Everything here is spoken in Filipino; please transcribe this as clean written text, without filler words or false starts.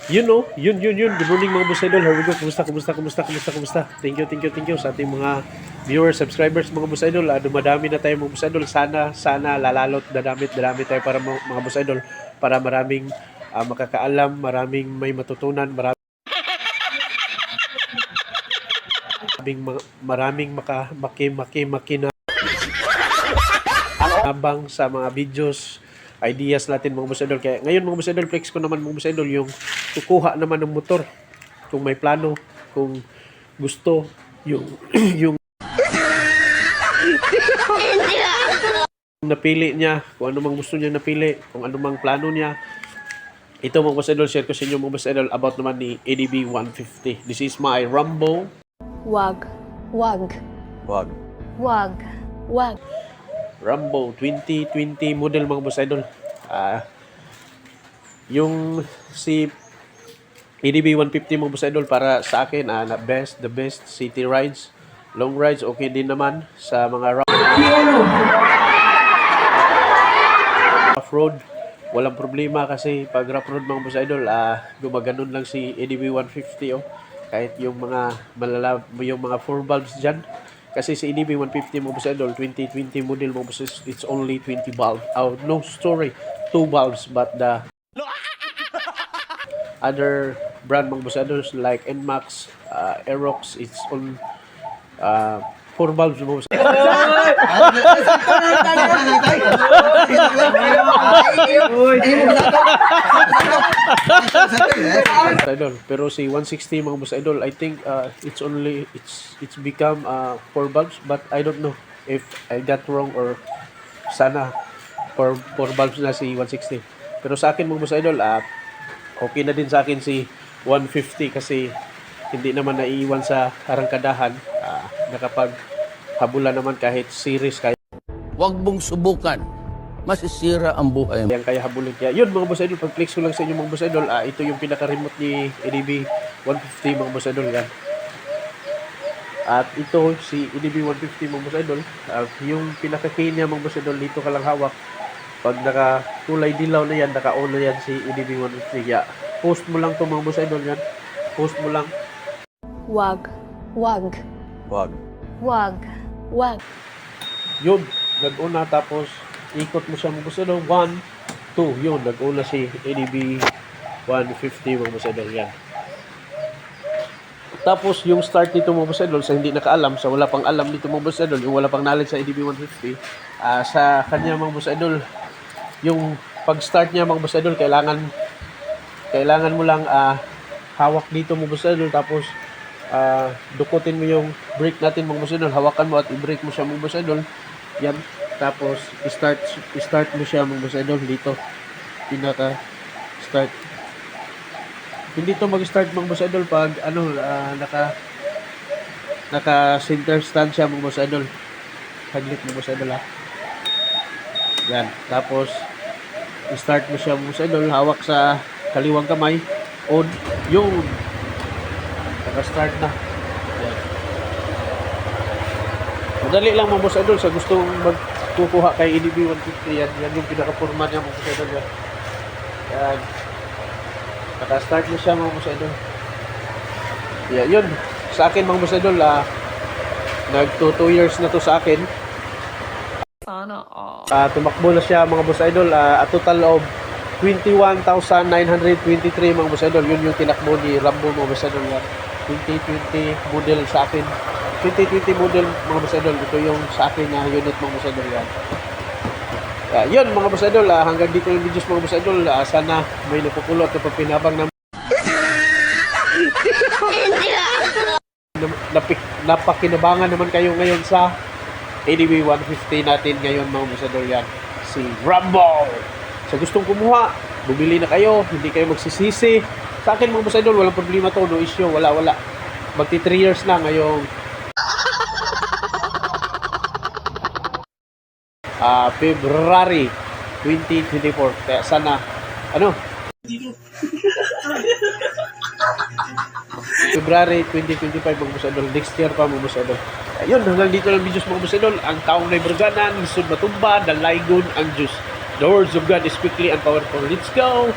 Yun. Good morning mga boss idol. How are we go? Kumusta? Thank you sa ating mga viewers, subscribers mga boss idol. Dumadami na tayo mga boss idol. Sana lalalot, dadami tayo para mga boss idol. Para maraming makakaalam, maraming may matutunan, maraming makina abang sa mga videos, ideas natin mga boss idol. Kaya ngayon mga boss idol, flex ko naman mga boss idol yung kukuha naman ng motor. Kung may plano, kung gusto, yung yung napili niya, kung ano mang gusto niya napili, kung ano mang plano niya. Ito mga boss idol, share ko sa inyo mga boss idol about naman ni ADB 150. This is my Rambo. Wag. Rambo 2020 model mga boss idol. Yung si ADB 150 mga boss idol para sa akin the best city rides, long rides okay din naman sa mga rough road. Walang problema kasi pag rough road mga boss idol, gumaganon lang si ADB 150 kahit yung mga yung mga 4 valves dyan. Kasi si ADB 150 mga boss idol 2020 model mga boss, it's only 20 valves. No story, 2 valves, but the other brand mga boss idol like NMAX, Aerox, it's on 4 valves mga boss idol. Pero si 160 mga boss idol, I think it's become 4 valves, but I don't know if I got wrong or sana 4 valves na si 160. Pero sa akin mga boss idol, okay na din sa akin si 150 kasi hindi naman naiiwan sa arangkadahan. Nakapaghabula naman kahit series, kahit Huwag mong subukan. Masisira ang buhay mo. kaya habulin. Kaya yun mga boss idol, pag-flex ko lang sa inyo mga boss idol, ito yung pinaka-remote ni ADB 150 mga boss idol yan. At ito si ADB 150 mga boss idol, yung pinaka-key niya mga boss idol, dito ka lang hawak. Pag naka-kulay dilaw na yan, naka-on na yan si ADB 150. Kaya post mo lang to mga boss idol yan. Post mo lang. Wag. Yun, nag-una tapos ikot mo siya mga boss idol. 1, 2, yun, nag-una si ADB 150 mga boss idol yan. Tapos yung start nito mga boss idol, sa hindi nakaalam, sa wala pang alam dito mga boss idol, yung wala pang knowledge sa ADB 150, sa kanya mga boss idol, yung pag-start niya mga boss idol, kailangan mo lang hawak dito mga boss idol, tapos dukutin mo yung brake natin mga boss idol, hawakan mo at i-brake mo siya mga boss idol. Yan, tapos start mo siya mga boss idol dito, pinaka-start. Hindi to mag-start mga boss idol pag naka center stand siya mga boss idol. Haglit mga boss idol Yan, tapos start mo siya mga boss idol, hawak sa kaliwang kamay, on, yun, naka-start na. Yan. Madali lang mga boss idol sa gustong magkukuha kay ADB 150. Yan yung pinaka-forma niya mga boss idol. Yan. Naka-start na siya mga boss idol. Yeah, yun. Sa akin mga boss idol, nag 2 years na to sa akin. Sana all. Tumakbo na siya mga boss idol. A total of 21,923 mga boss idol. Yun yung tinakbo ni Rambo mga boss idol. 2020 model sa akin. 2020 model mga boss idol. Ito yung sa akin na unit mga boss idol yan. Yun mga boss idol, hanggang dito yung videos mga boss idol. Sana may napupulot na pagpinabang na napakinabangan naman kayo ngayon sa ADB 150 natin ngayon mga boss idol yan. Si Rambo. Sa gustong kumuha, bumili na kayo, hindi kayo magsisisi. Sa akin mga boss idol, walang problema to, no issue, wala. Magti 3 years na ngayong February 2024. Kaya sana February 2025 mga boss idol, next year pa mga boss idol. Ayun, hanggang dito lang videos mga boss idol. Ang taong na Iberganan, lisod matumba, dalaygon ang Diyos. The words of God is quickly and powerful. Let's go!